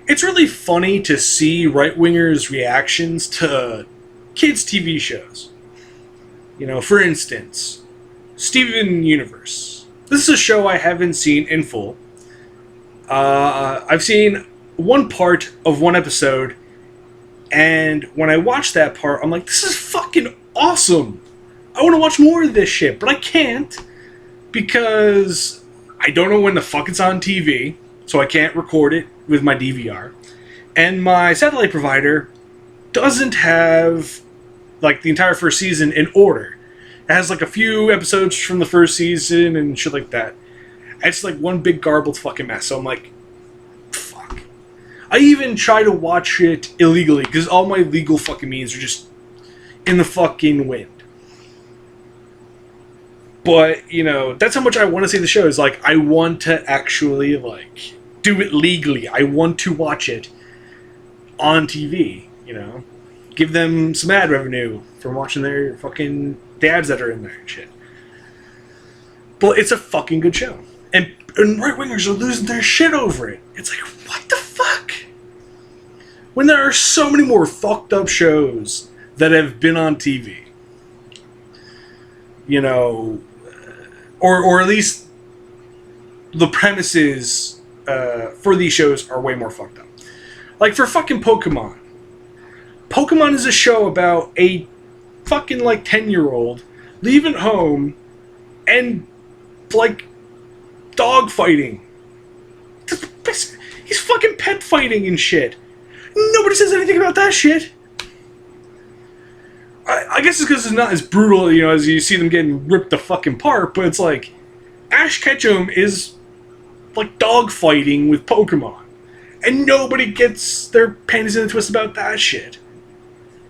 It's really funny to see right-wingers' reactions to kids' TV shows. You know, for instance, Steven Universe. This is a show I haven't seen in full. I've seen one part of one episode, and when I watched that part, I'm like, this is fucking awesome! I want to watch more of this shit, but I can't, because I don't know when the fuck it's on TV, so I can't record it with my DVR. And my satellite provider doesn't have, like, the entire first season in order. It has, like, a few episodes from the first season and shit like that. It's, like, one big garbled fucking mess. So I'm like, fuck. I even try to watch it illegally, because all my legal fucking means are just in the fucking wind. But, you know, that's how much I want to see the show. Is like, I want to actually, like, do it legally. I want to watch it on TV, you know? Give them some ad revenue from watching their fucking the ads that are in there and shit. But it's a fucking good show. And right-wingers are losing their shit over it. It's like, what the fuck? When there are so many more fucked up shows that have been on TV. You know, or at least the premises for these shows are way more fucked up. Like for fucking Pokemon. Pokemon is a show about a fucking like 10-year-old leaving home and like dog fighting. He's fucking pet fighting and shit. Nobody says anything about that shit. I guess it's because it's not as brutal, you know, as you see them getting ripped the fucking apart, but it's like Ash Ketchum is like dog fighting with Pokemon. And nobody gets their panties in a twist about that shit.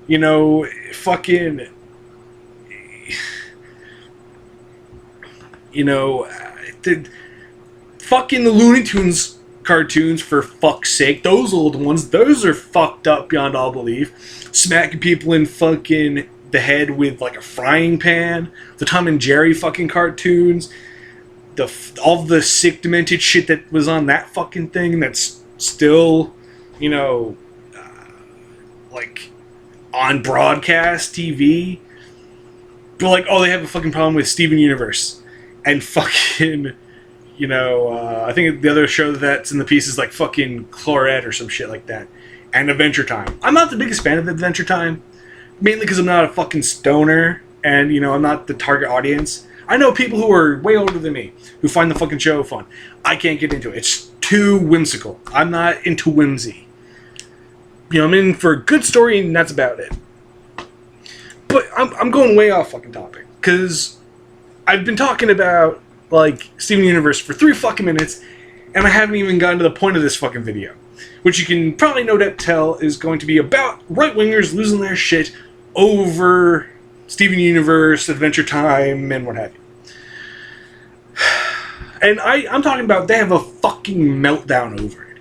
You know, fucking... You know, fucking the Looney Tunes cartoons, for fuck's sake. Those old ones, those are fucked up beyond all belief. Smacking people in fucking the head with like a frying pan. The Tom and Jerry fucking cartoons. All the sick, demented shit that was on that fucking thing that's still, you know, like on broadcast TV. But like, oh, they have a fucking problem with Steven Universe. And fucking, you know, I think the other show that's in the piece is like fucking Chlorette or some shit like that. And Adventure Time. I'm not the biggest fan of Adventure Time. Mainly because I'm not a fucking stoner. And, you know, I'm not the target audience. I know people who are way older than me who find the fucking show fun. I can't get into it. It's too whimsical. I'm not into whimsy. You know, I'm in for a good story and that's about it. But I'm going way off fucking topic. Because I've been talking about, like, Steven Universe for 3 fucking minutes, and I haven't even gotten to the point of this fucking video. Which you can probably no doubt tell is going to be about right-wingers losing their shit over Steven Universe, Adventure Time, and what have you. And I'm talking about they have a fucking meltdown over it.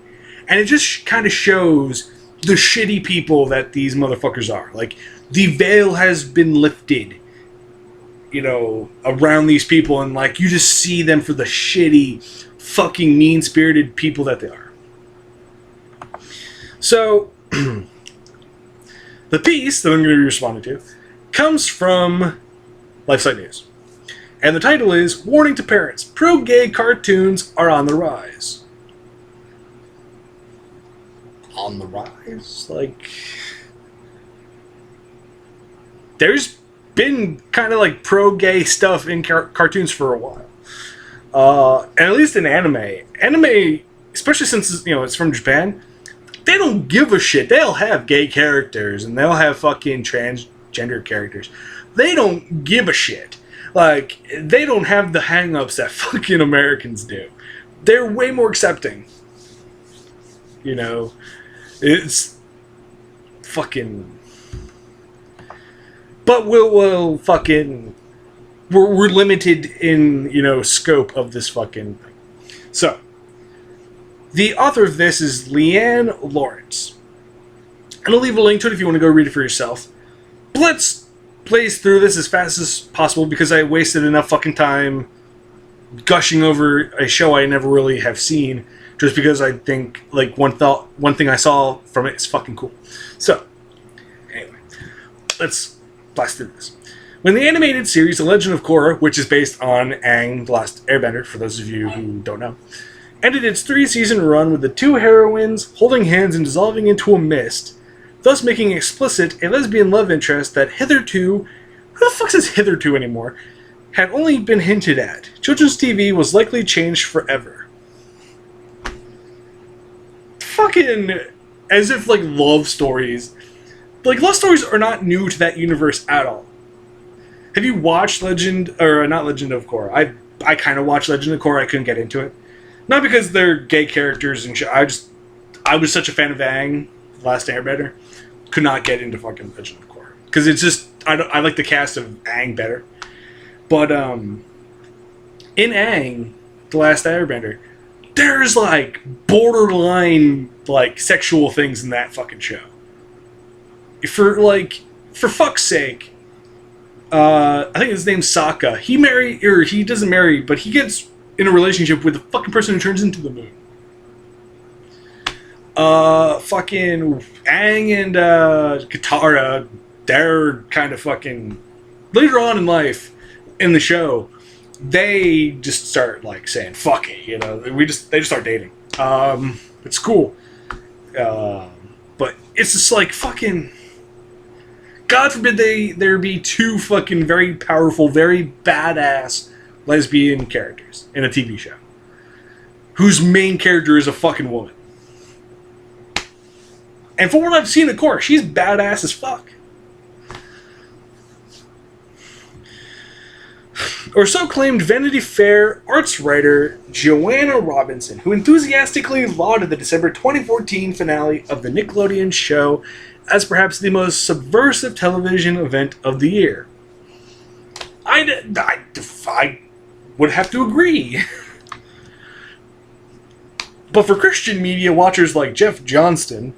And it just kind of shows the shitty people that these motherfuckers are. Like, the veil has been lifted, you know, around these people, and like, you just see them for the shitty, fucking mean-spirited people that they are. So, the piece that I'm going to be responding to comes from LifeSite News. And the title is, Warning to Parents, Pro-Gay Cartoons Are on the Rise. On the rise? Like, there's been kind of like pro-gay stuff in cartoons for a while. And at least in anime. Anime, especially since, you know, it's from Japan, they don't give a shit. They'll have gay characters and they'll have fucking transgender characters. They don't give a shit. Like, they don't have the hang-ups that fucking Americans do. They're way more accepting. You know, it's fucking... But we'll fucking... We're limited in, you know, scope of this fucking thing. So, the author of this is Leanne Lawrence. And I'll leave a link to it if you want to go read it for yourself. But let's blaze through this as fast as possible because I wasted enough fucking time gushing over a show I never really have seen just because I think like one thing I saw from it is fucking cool. So anyway, let's blast through this. When the animated series The Legend of Korra, which is based on Aang, The Last Airbender, for those of you who don't know, ended its 3-season run with the two heroines holding hands and dissolving into a mist, thus making explicit a lesbian love interest that hitherto, who the fuck says hitherto anymore, had only been hinted at. Children's TV was likely changed forever. Fucking as if like love stories are not new to that universe at all. Have you watched not Legend of Korra? I kind of watched Legend of Korra. I couldn't get into it, not because they're gay characters and shit. I was such a fan of Aang, The Last Airbender, could not get into fucking Legend of Korra because it's just I like the cast of Aang better. But in Aang, The Last Airbender, there's like borderline like sexual things in that fucking show. For fuck's sake, I think his name's Sokka. He doesn't marry, but he gets in a relationship with the fucking person who turns into the moon. Fucking Aang and Katara, they're kind of fucking later on in life in the show. They just start like saying "fuck it," you know. They just start dating. It's cool, but it's just like fucking. God forbid there be two fucking very powerful, very badass lesbian characters in a TV show whose main character is a fucking woman. And from what I've seen of Korra, she's badass as fuck. Or so claimed Vanity Fair arts writer Joanna Robinson, who enthusiastically lauded the December 2014 finale of the Nickelodeon show as perhaps the most subversive television event of the year. I would have to agree. But for Christian media watchers like Jeff Johnston,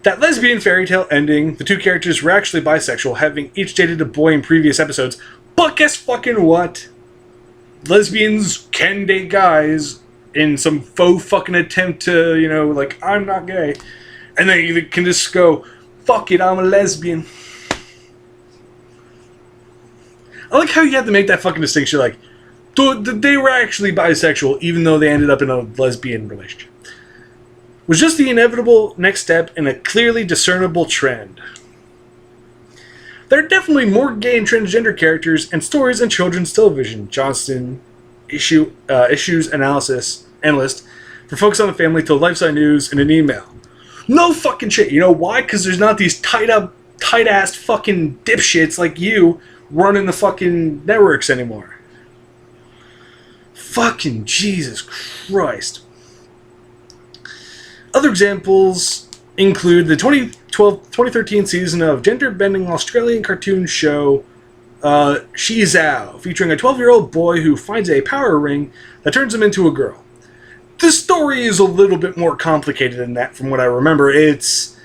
that lesbian fairy tale ending, the two characters were actually bisexual, having each dated a boy in previous episodes. But guess fucking what? Lesbians can date guys in some faux fucking attempt to, you know, like, I'm not gay. And they can just go, fuck it, I'm a lesbian. I like how you have to make that fucking distinction, like, they were actually bisexual, even though they ended up in a lesbian relationship. Was just the inevitable next step in a clearly discernible trend. There are definitely more gay and transgender characters and stories in children's television. Johnston, issues analyst for Focus on the Family to Lifeside News in an email. No fucking shit. You know why? Because there's not these tight-ass fucking dipshits like you running the fucking networks anymore. Fucking Jesus Christ. Other examples include the 2013 season of gender-bending Australian cartoon show She Zhao, featuring a 12-year-old boy who finds a power ring that turns him into a girl. The story is a little bit more complicated than that from what I remember. It's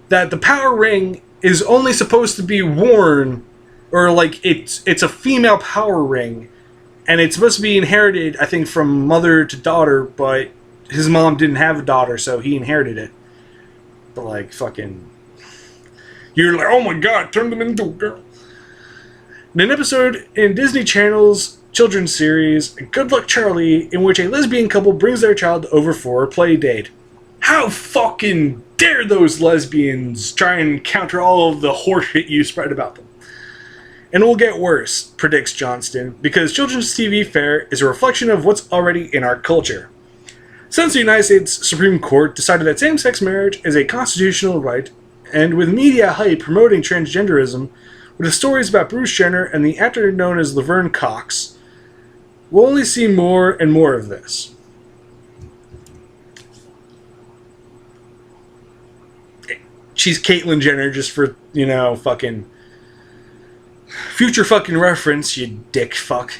that the power ring is only supposed to be worn, or like it's a female power ring, and it's supposed to be inherited, I think, from mother to daughter, but his mom didn't have a daughter, so he inherited it. But like fucking, you're like, oh my god, turn them into a girl. In an episode in Disney Channel's children's series Good Luck Charlie, in which a lesbian couple brings their child over for a play date. How fucking dare those lesbians try and counter all of the horseshit you spread about them. And it will get worse, predicts Johnston, because children's TV fare is a reflection of what's already in our culture. Since the United States Supreme Court decided that same-sex marriage is a constitutional right, and with media hype promoting transgenderism, with the stories about Bruce Jenner and the actor known as Laverne Cox, we'll only see more and more of this. She's Caitlyn Jenner, just for, you know, fucking future fucking reference, you dick fuck.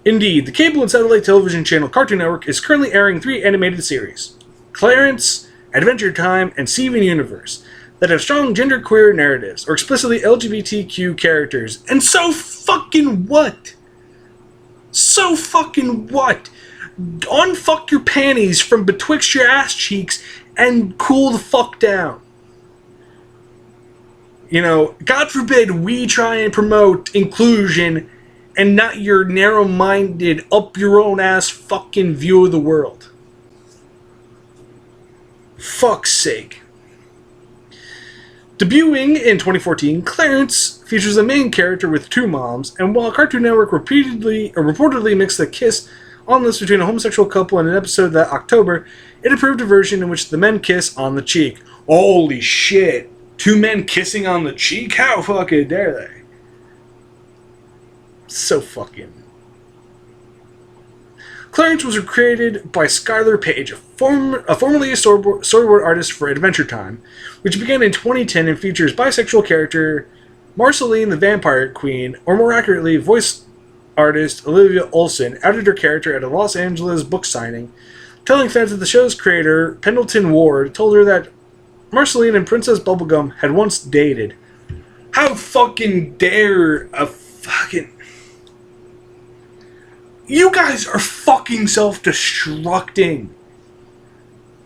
Indeed, the cable and satellite television channel Cartoon Network is currently airing 3 animated series, Clarence, Adventure Time, and Steven Universe, that have strong genderqueer narratives or explicitly LGBTQ characters. And so fucking what? So fucking what? unfuck your panties from betwixt your ass cheeks and cool the fuck down. You know, God forbid we try and promote inclusion and not your narrow-minded, up-your-own-ass fucking view of the world. Fuck's sake. Debuting in 2014, Clarence features a main character with two moms, and while Cartoon Network reportedly mixed a kiss on this between a homosexual couple in an episode that October, it approved a version in which the men kiss on the cheek. Holy shit. Two men kissing on the cheek? How fucking dare they? So fucking... Clarence was created by Skylar Page, formerly a storyboard artist for Adventure Time, which began in 2010 and features bisexual character Marceline the Vampire Queen, or more accurately, voice artist Olivia Olson, outed her character at a Los Angeles book signing, telling fans that the show's creator, Pendleton Ward, told her that Marceline and Princess Bubblegum had once dated. How fucking dare a fucking... You guys are fucking self-destructing.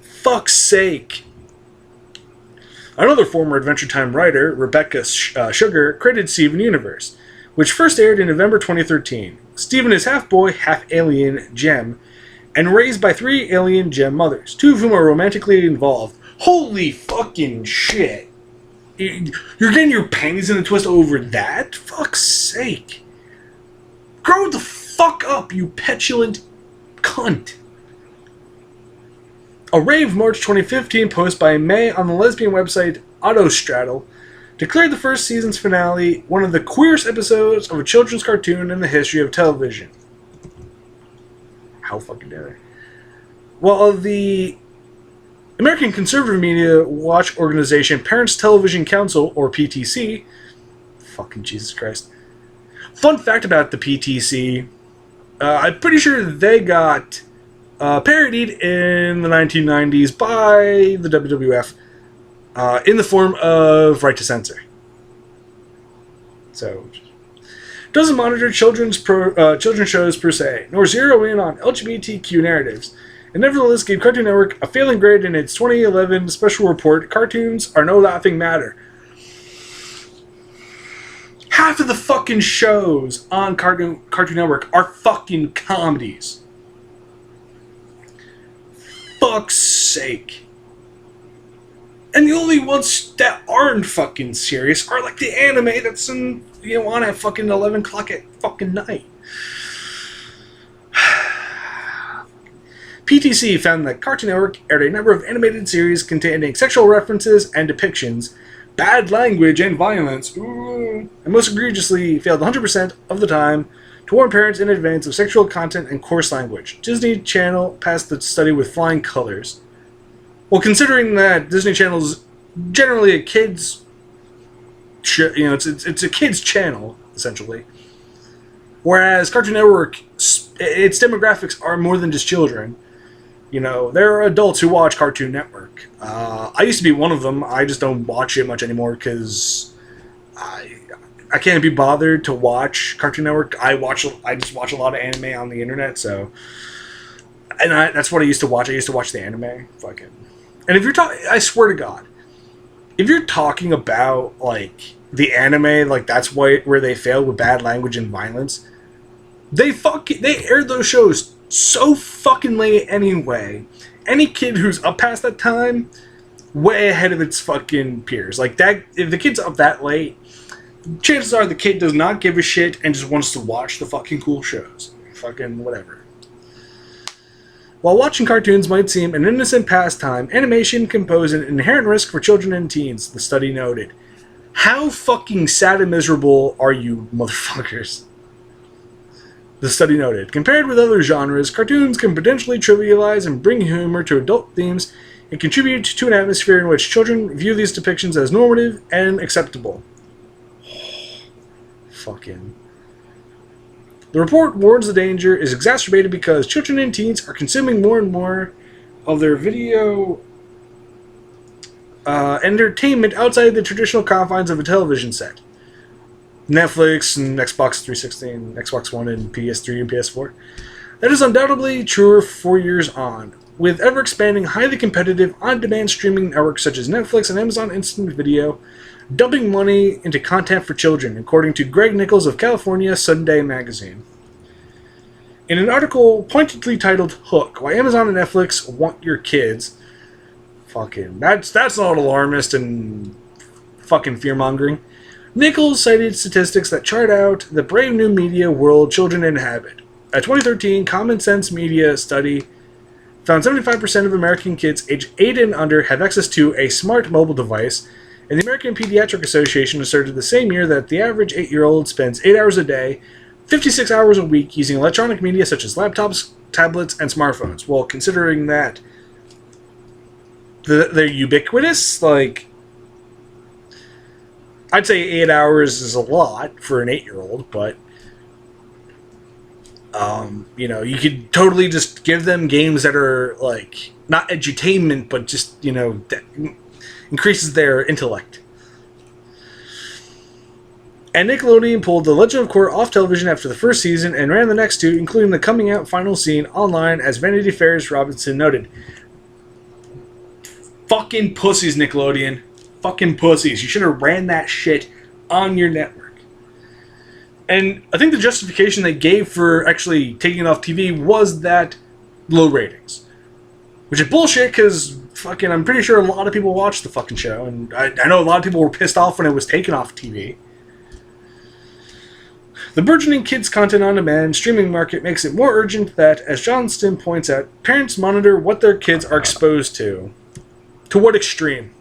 Fuck's sake. Another former Adventure Time writer, Rebecca Sugar, created Steven Universe, which first aired in November 2013. Steven is half-boy, half-alien gem, and raised by 3 alien gem mothers, 2 of whom are romantically involved. Holy fucking shit. You're getting your panties in a twist over that? Fuck's sake. Grow the fuck up, you petulant cunt. A rave March 2015 post by May on the lesbian website Autostraddle declared the first season's finale one of the queerest episodes of a children's cartoon in the history of television. How fucking dare they? While the American Conservative Media Watch organization Parents Television Council, or PTC, fucking Jesus Christ. Fun fact about the PTC, I'm pretty sure they got parodied in the 1990s by the WWF in the form of Right to Censor. So, doesn't monitor children's shows per se, nor zero in on LGBTQ narratives, and nevertheless gave Cartoon Network a failing grade in its 2011 special report, Cartoons Are No Laughing Matter. Half of the fucking shows on Cartoon Network are fucking comedies. Fuck's sake. And the only ones that aren't fucking serious are like the anime that's on at fucking 11 o'clock at fucking night. PTC found that Cartoon Network aired a number of animated series containing sexual references and depictions, bad language, and violence, and most egregiously failed 100% of the time to warn parents in advance of sexual content and coarse language. Disney Channel passed the study with flying colors. Well, considering that Disney Channel is generally a kids, it's a kids channel essentially, whereas Cartoon Network, its demographics are more than just children. You know, there are adults who watch Cartoon Network. I used to be one of them. I just don't watch it much anymore because I can't be bothered to watch Cartoon Network. I just watch a lot of anime on the internet. So, and that's what I used to watch. I used to watch the anime. Fucking. And if you're talking, I swear to God, if you're talking about like the anime, like that's where they failed with bad language and violence. They aired those shows so fucking late anyway. Any kid who's up past that time, way ahead of its fucking peers. Like that, if the kid's up that late, chances are the kid does not give a shit and just wants to watch the fucking cool shows. Fucking whatever. While watching cartoons might seem an innocent pastime, animation can pose an inherent risk for children and teens, the study noted. How fucking sad and miserable are you, motherfuckers? The study noted, compared with other genres, cartoons can potentially trivialize and bring humor to adult themes and contribute to an atmosphere in which children view these depictions as normative and acceptable. Fucking. The report warns the danger is exacerbated because children and teens are consuming more and more of their video entertainment outside the traditional confines of a television set. Netflix and Xbox 360 and Xbox One and PS3 and PS4. That is undoubtedly truer 4 years on, with ever-expanding, highly competitive, on-demand streaming networks such as Netflix and Amazon Instant Video dumping money into content for children, according to Greg Nichols of California Sunday Magazine. In an article pointedly titled Hook, Why Amazon and Netflix Want Your Kids, that's not alarmist and fucking fear-mongering. Nichols cited statistics that chart out the brave new media world children inhabit. A 2013 Common Sense Media study found 75% of American kids aged 8 and under have access to a smart mobile device, and the American Pediatric Association asserted the same year that the average 8-year-old spends 8 hours a day, 56 hours a week using electronic media such as laptops, tablets, and smartphones. Well, considering that they're ubiquitous, like, I'd say 8 hours is a lot for an 8-year-old, but you could totally just give them games that are, like, not edutainment, but just, that increases their intellect. And Nickelodeon pulled The Legend of Korra off television after the first season and ran the next two, including the coming out final scene online, as Vanity Fair's Robinson noted. Fucking pussies, Nickelodeon. Fucking pussies. You should have ran that shit on your network. And I think the justification they gave for actually taking it off TV was that low ratings. Which is bullshit, because I'm pretty sure a lot of people watched the fucking show, and I know a lot of people were pissed off when it was taken off TV. The burgeoning kids content on demand streaming market makes it more urgent that, as Johnston points out, parents monitor what their kids are exposed to. To what extreme?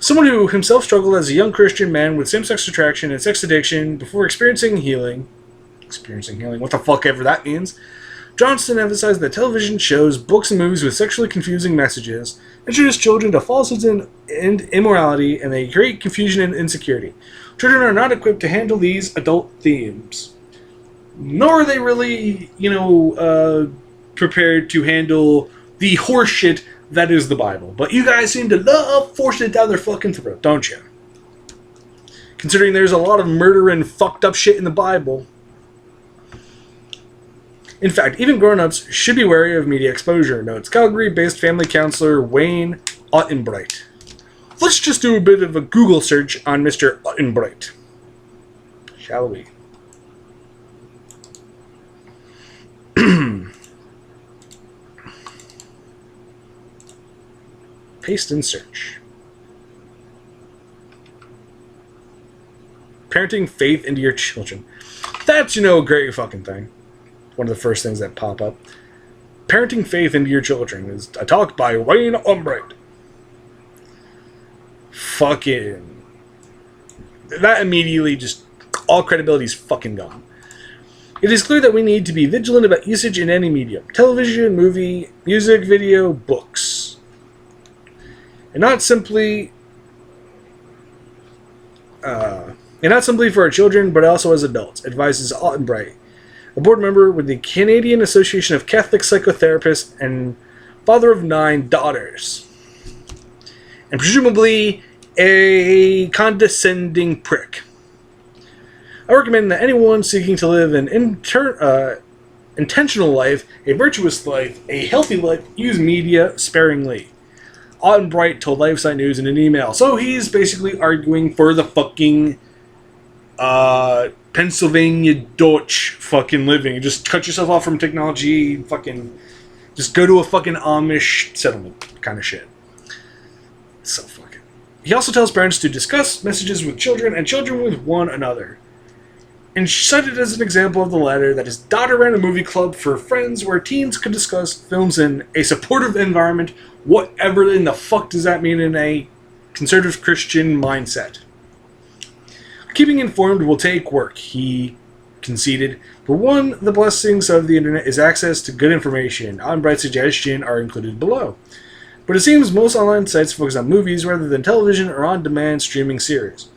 Someone who himself struggled as a young Christian man with same-sex attraction and sex addiction before experiencing healing, what the fuck ever that means, Johnston emphasized that television shows, books, and movies with sexually confusing messages introduce children to falsehoods and immorality, and they create confusion and insecurity. Children are not equipped to handle these adult themes. Nor are they really, prepared to handle the horseshit that is the Bible. But you guys seem to love forcing it down their fucking throat, don't you? Considering there's a lot of murder and fucked up shit in the Bible. In fact, even grown-ups should be wary of media exposure, notes Calgary-based family counselor Wayne Ottenbright. Let's just do a bit of a Google search on Mr. Ottenbright. Shall we? Paste and search. Parenting faith into your children. That's, a great fucking thing. One of the first things that pop up. Parenting faith into your children is a talk by Wayne Ottenbright. Fucking. That immediately just. All credibility is fucking gone. It is clear that we need to be vigilant about usage in any medium. Television, movie, music, video, books. And not simply for our children, but also as adults, advises Ottenbright, a board member with the Canadian Association of Catholic Psychotherapists and father of 9 daughters. And presumably a condescending prick. I recommend that anyone seeking to live an intentional life, a virtuous life, a healthy life, use media sparingly. Ottenbright told LifeSite News in an email. So he's basically arguing for the fucking Pennsylvania Dutch fucking living. Just cut yourself off from technology, just go to a fucking Amish settlement kind of shit. So fucking. He also tells parents to discuss messages with children and children with one another. And cited as an example of the latter that his daughter ran a movie club for friends where teens could discuss films in a supportive environment. Whatever in the fuck does that mean in a conservative Christian mindset? Keeping informed will take work, he conceded. For one, the blessings of the internet is access to good information. Ottenbright's suggestions are included below. But it seems most online sites focus on movies rather than television or on-demand streaming series.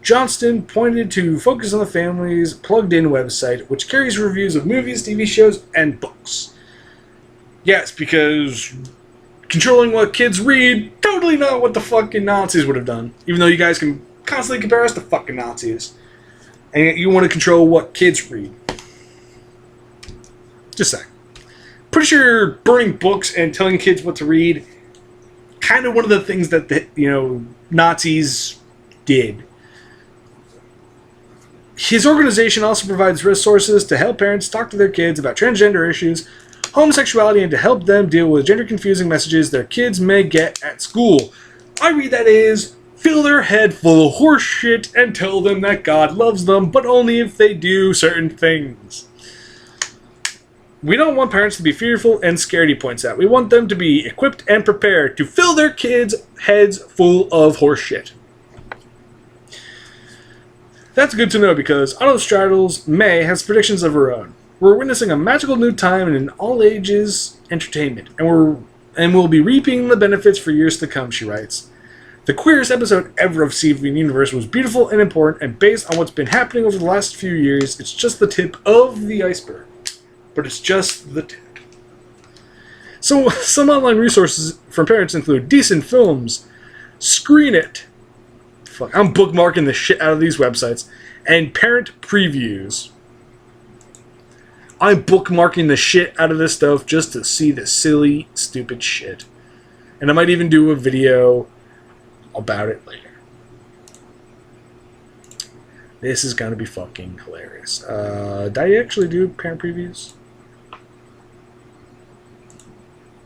Johnston pointed to Focus on the Family's plugged-in website, which carries reviews of movies, TV shows, and books. Yes, because controlling what kids read, totally not what the fucking Nazis would have done. Even though you guys can constantly compare us to fucking Nazis. And you want to control what kids read. Just saying. Pretty sure burning books and telling kids what to read, kind of one of the things that the Nazis did. His organization also provides resources to help parents talk to their kids about transgender issues, homosexuality, and to help them deal with gender-confusing messages their kids may get at school. I read that is, fill their head full of horse shit and tell them that God loves them, but only if they do certain things. We don't want parents to be fearful and scared, he points out. We want them to be equipped and prepared to fill their kids' heads full of horse shit. That's good to know because Autostraddles May has predictions of her own. We're witnessing a magical new time in an all-ages entertainment, and we'll be reaping the benefits for years to come, she writes. The queerest episode ever of Steven Universe was beautiful and important, and based on what's been happening over the last few years, it's just the tip of the iceberg. But it's just the tip. So, some online resources for parents include Decent Films, Screen It, fuck, I'm bookmarking the shit out of these websites, and Parent Previews. I'm bookmarking the shit out of this stuff just to see the silly, stupid shit. And I might even do a video about it later. This is gonna be fucking hilarious. Did I actually do parent previews?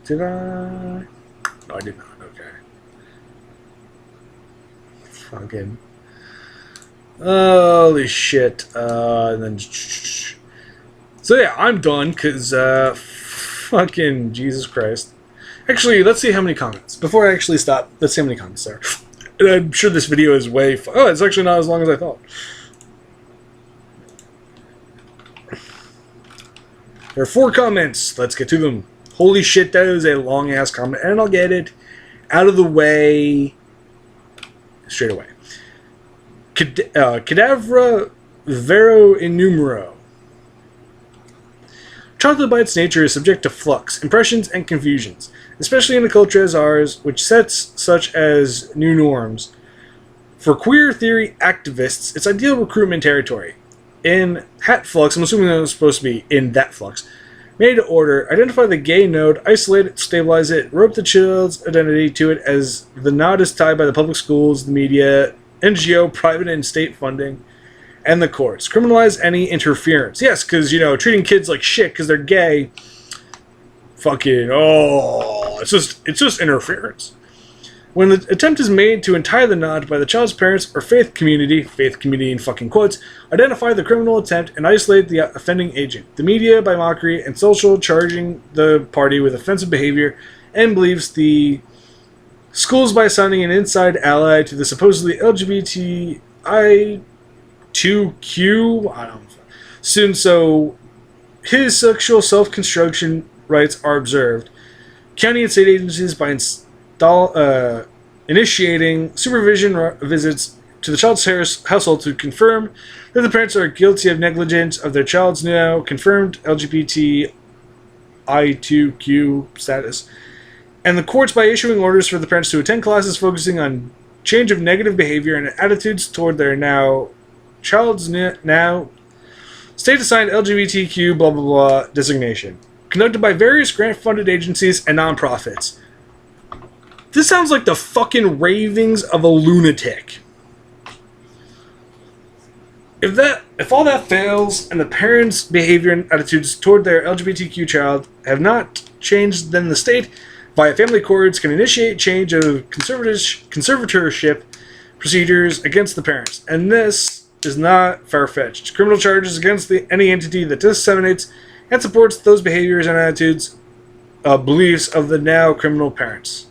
Did I? No, I did not. Okay. Fucking. Holy shit. And then. So yeah, I'm done, because, fucking Jesus Christ. Actually, let's see how many comments. Before I actually stop, let's see how many comments there are. And I'm sure this video is way... Oh, it's actually not as long as I thought. There are 4 comments. Let's get to them. Holy shit, that is a long-ass comment, and I'll get it out of the way straight away. Cadavra vero innumero. Childhood by its nature is subject to flux, impressions, and confusions, especially in a culture as ours, which sets such as new norms. For queer theory activists, it's ideal recruitment territory. In Hat Flux, I'm assuming that was supposed to be in that flux, made to order, identify the gay node, isolate it, stabilize it, rope the child's identity to it as the node is tied by the public schools, the media, NGO, private and state funding, and the courts. Criminalize any interference. Yes, because, treating kids like shit because they're gay, fucking, it's just interference. When the attempt is made to untie the knot by the child's parents or faith community in fucking quotes, identify the criminal attempt and isolate the offending agent. The media, by mockery and social, charging the party with offensive behavior and beliefs. The schools by assigning an inside ally to the supposedly LGBTI2Q, I don't know, student, so his sexual self-construction rights are observed. County and state agencies by initiating supervision visits to the child's household to confirm that the parents are guilty of negligence of their child's now confirmed LGBTI2Q status, and the courts by issuing orders for the parents to attend classes focusing on change of negative behavior and attitudes toward their now child's now state-assigned LGBTQ blah blah blah designation, conducted by various grant-funded agencies and nonprofits. This sounds like the fucking ravings of a lunatic. If all that fails and the parents' behavior and attitudes toward their LGBTQ child have not changed, then the state, via family courts, can initiate change of conservatorship procedures against the parents. And this is not far-fetched. Criminal charges against any entity that disseminates and supports those behaviors and attitudes, beliefs of the now criminal parents.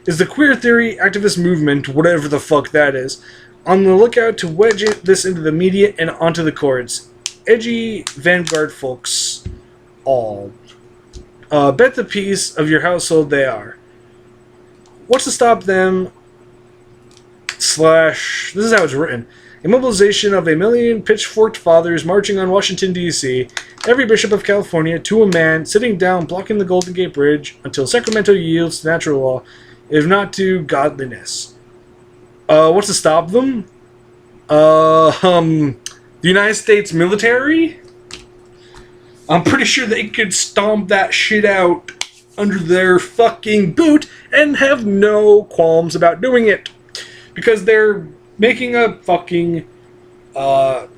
Is the queer theory activist movement, whatever the fuck that is, on the lookout to wedge this into the media and onto the courts? Edgy vanguard folks all. Bet the piece of your household they are. What's to stop them? This is how it's written. A mobilization of 1 million pitchforked fathers marching on Washington, D.C., every bishop of California to a man sitting down blocking the Golden Gate Bridge until Sacramento yields to natural law, if not to godliness. What's to stop them? The United States military? I'm pretty sure they could stomp that shit out under their fucking boot and have no qualms about doing it. Because they're making a fucking, well,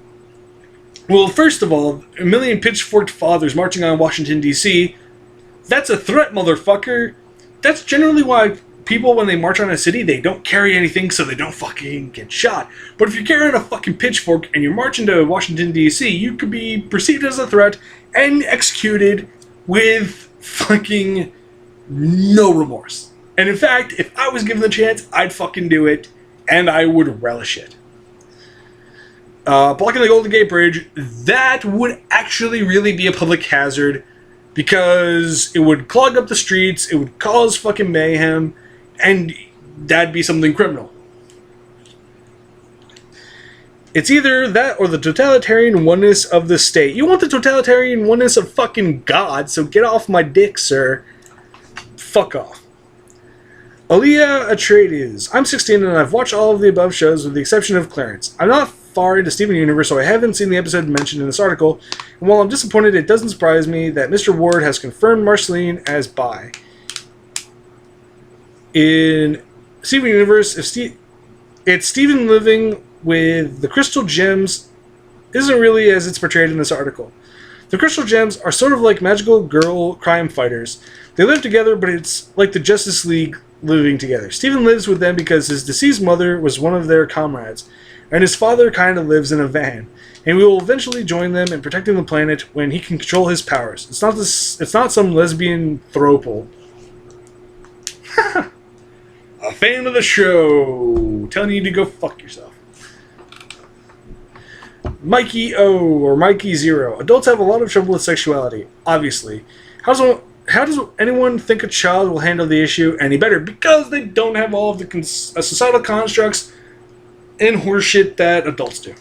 first of all, a million pitchforked fathers marching on Washington, D.C., that's a threat, motherfucker. That's generally why people, when they march on a city, they don't carry anything so they don't fucking get shot. But if you're carrying a fucking pitchfork and you're marching to Washington, D.C., you could be perceived as a threat and executed with fucking no remorse. And in fact, if I was given the chance, I'd fucking do it, and I would relish it. Blocking the Golden Gate Bridge, that would actually really be a public hazard, because it would clog up the streets, it would cause fucking mayhem, and that'd be something criminal. It's either that or the totalitarian oneness of the state. You want the totalitarian oneness of fucking God, so get off my dick, sir. Fuck off. Aaliyah Atreides. I'm 16 and I've watched all of the above shows with the exception of Clarence. I'm not far into Steven Universe, so I haven't seen the episode mentioned in this article, and while I'm disappointed, it doesn't surprise me that Mr. Ward has confirmed Marceline as bi. In Steven Universe, it's Steven living with the Crystal Gems isn't really as it's portrayed in this article. The Crystal Gems are sort of like magical girl crime fighters. They live together, but it's like the Justice League living together. Steven lives with them because his deceased mother was one of their comrades, and his father kind of lives in a van, and we will eventually join them in protecting the planet when he can control his powers. It's not some lesbian throuple. A fan of the show, telling you to go fuck yourself. Mikey O, or Mikey Zero. Adults have a lot of trouble with sexuality, obviously. How does anyone think a child will handle the issue any better? Because they don't have all of the societal constructs and horseshit that adults do.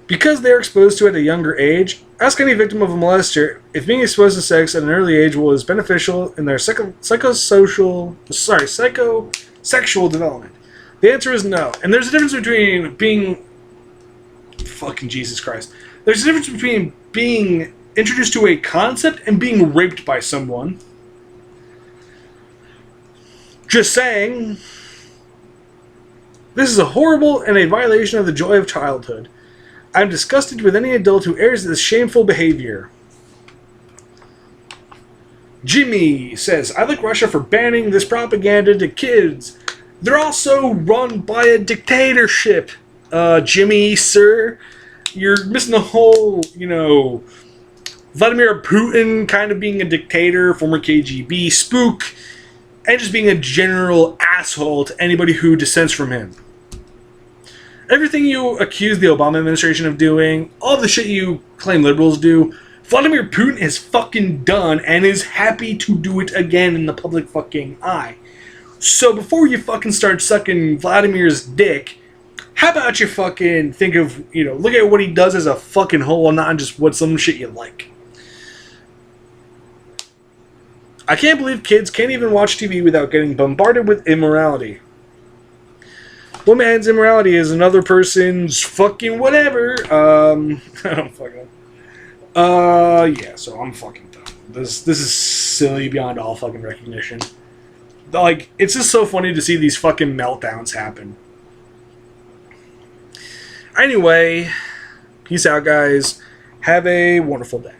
Because they're exposed to it at a younger age, ask any victim of a molester if being exposed to sex at an early age was beneficial in their psychosexual development. The answer is no. And there's a difference between being... Fucking Jesus Christ. There's a difference between being introduced to a concept and being raped by someone. Just saying. This is a horrible and a violation of the joy of childhood. I'm disgusted with any adult who airs this shameful behavior. Jimmy says, I like Russia for banning this propaganda to kids. They're also run by a dictatorship. Jimmy, sir, you're missing the whole, Vladimir Putin kind of being a dictator, former KGB spook, and just being a general asshole to anybody who dissents from him. Everything you accuse the Obama administration of doing, all the shit you claim liberals do, Vladimir Putin is fucking done and is happy to do it again in the public fucking eye. So before you fucking start sucking Vladimir's dick, how about you fucking think of, look at what he does as a fucking whole, not just what some shit you like. I can't believe kids can't even watch TV without getting bombarded with immorality. One man's immorality is another person's fucking whatever. I don't fucking know. Yeah, so I'm fucking done. This is silly beyond all fucking recognition. Like, it's just so funny to see these fucking meltdowns happen. Anyway, peace out, guys. Have a wonderful day.